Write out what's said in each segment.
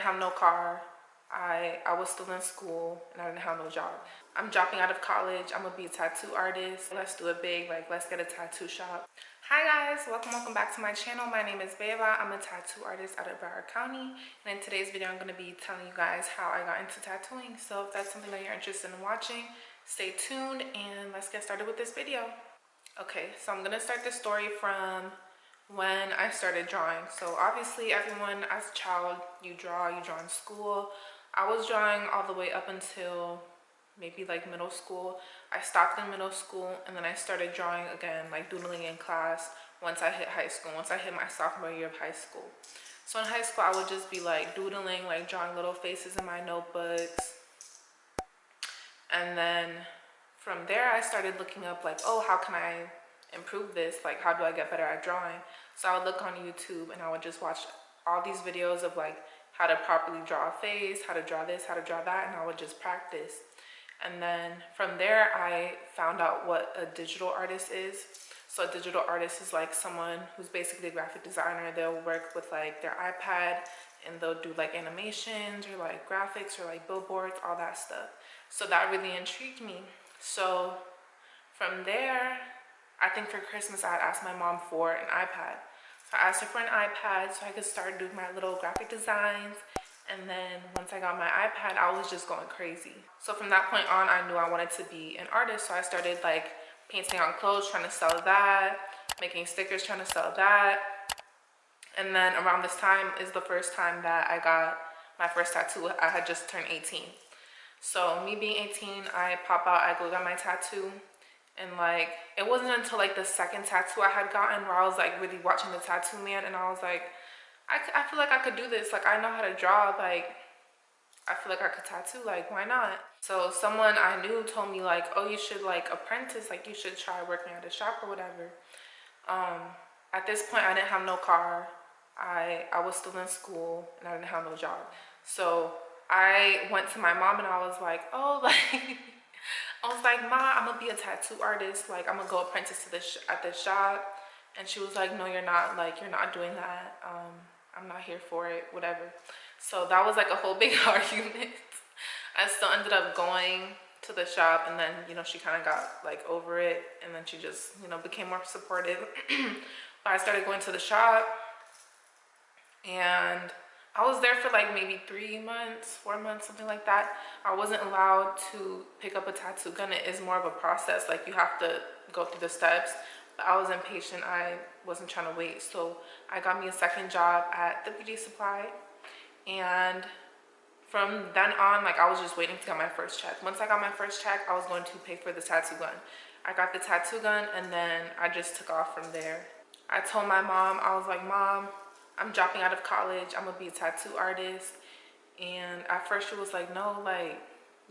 have no car. I was still in school and I didn't have no job. I'm dropping out of college. I'm gonna be a tattoo artist. Let's do it big, like let's get a tattoo shop. Hi guys, welcome back to my channel. My name is Beba. I'm a tattoo artist out of Broward County, and in today's video I'm going to be telling you guys how I got into tattooing. So if that's something that you're interested in watching, stay tuned and let's get started with this video. Okay, so I'm going to start the story from when I started drawing. So obviously everyone as a child, you draw in school. I was drawing all the way up until maybe like middle school. I stopped in middle school and then I started drawing again, like doodling in class once I hit high school, once I hit my sophomore year of high school. So in high school I would just be like doodling, like drawing little faces in my notebooks. And then from there I started looking up like, oh, how can I improve this? Like, how do I get better at drawing? So I would look on YouTube and I would just watch all these videos of like how to properly draw a face, how to draw this, how to draw that, and I would just practice. And then from there, I found out what a digital artist is. So a digital artist is like someone who's basically a graphic designer. They'll work with like their iPad and they'll do like animations or like graphics or like billboards, all that stuff. So that really intrigued me. So from there, I think for Christmas, I had asked my mom for an iPad. So I asked her for an iPad so I could start doing my little graphic designs. And then once I got my iPad, I was just going crazy. So from that point on, I knew I wanted to be an artist. So I started like painting on clothes, trying to sell that, making stickers, trying to sell that. And then around this time is the first time that I got my first tattoo. I had just turned 18. So me being 18, I pop out, I go get my tattoo. And like, it wasn't until like the second tattoo I had gotten where I was like really watching the tattoo man and I was like, I feel like I could do this. Like, I know how to draw. Like, I feel like I could tattoo. Like, why not? So someone I knew told me like, oh, you should like apprentice. Like, you should try working at a shop or whatever. At this point, I didn't have no car. I was still in school and I didn't have no job. So I went to my mom and I was like, oh, like, I was like, Ma, I'm gonna be a tattoo artist. Like, I'm gonna go apprentice to this at this shop. And she was like, no, you're not. Like, you're not doing that. I'm not here for it, whatever. So that was like a whole big argument. I still ended up going to the shop and then, you know, she kind of got like over it and then she just, you know, became more supportive. But I started going to the shop and I was there for like maybe 3 months, 4 months, something like that. I wasn't allowed to pick up a tattoo gun. It is more of a process. Like, you have to go through the steps. But I was impatient. I wasn't trying to wait. So I got me a second job at the beauty supply. And from then on, like, I was just waiting to get my first check. Once I got my first check, I was going to pay for the tattoo gun. I got the tattoo gun and then I just took off from there. I told my mom, I was like, Mom, I'm dropping out of college. I'm gonna be a tattoo artist. And at first she was like, no, like,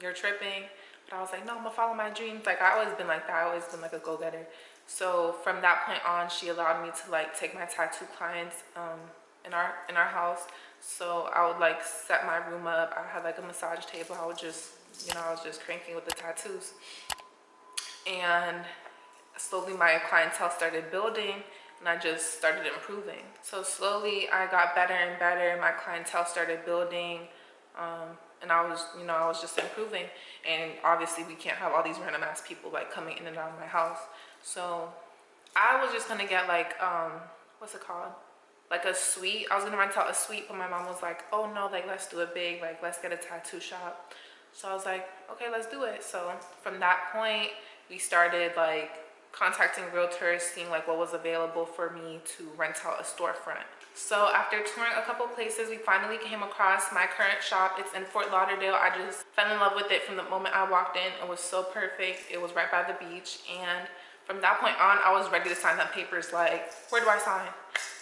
you're tripping. But I was like, no, I'm gonna follow my dreams. Like, I always been like that. I always been like a go-getter. So from that point on, she allowed me to like take my tattoo clients in our house. So I would like set my room up. I had like a massage table. I would just, you know, I was just cranking with the tattoos. And slowly my clientele started building and I just started improving. So slowly I got better and better. My clientele started building. And I was, you know, I was just improving. And obviously we can't have all these random ass people like coming in and out of my house. So I was just gonna get like, what's it called? Like a suite. I was gonna rent out a suite, but my mom was like, oh no, like let's do it big. Like, let's get a tattoo shop. So I was like, okay, let's do it. So from that point, we started like contacting realtors, seeing like what was available for me to rent out a storefront. So after touring a couple places, we finally came across my current shop. It's in Fort Lauderdale. I just fell in love with it from the moment I walked in. It was so perfect. It was right by the beach. And from that point on, I was ready to sign the papers. Like, where do I sign?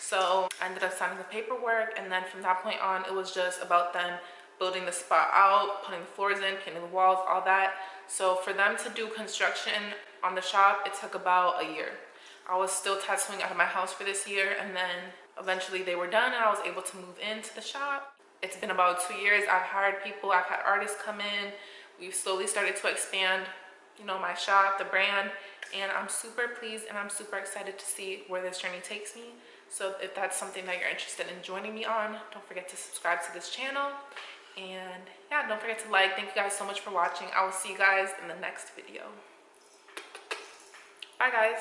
So I ended up signing the paperwork. And then from that point on, it was just about them building the spot out, putting the floors in, painting the walls, all that. So for them to do construction on the shop, it took about a year. I was still tattooing out of my house for this year, and then eventually they were done and I was able to move into the shop. It's been about 2 years. I've hired people, I've had artists come in. We've slowly started to expand, you know, my shop, the brand, and I'm super pleased and I'm super excited to see where this journey takes me. So if that's something that you're interested in joining me on, don't forget to subscribe to this channel. And yeah, don't forget to like. Thank you guys so much for watching. I will see you guys in the next video. Bye guys.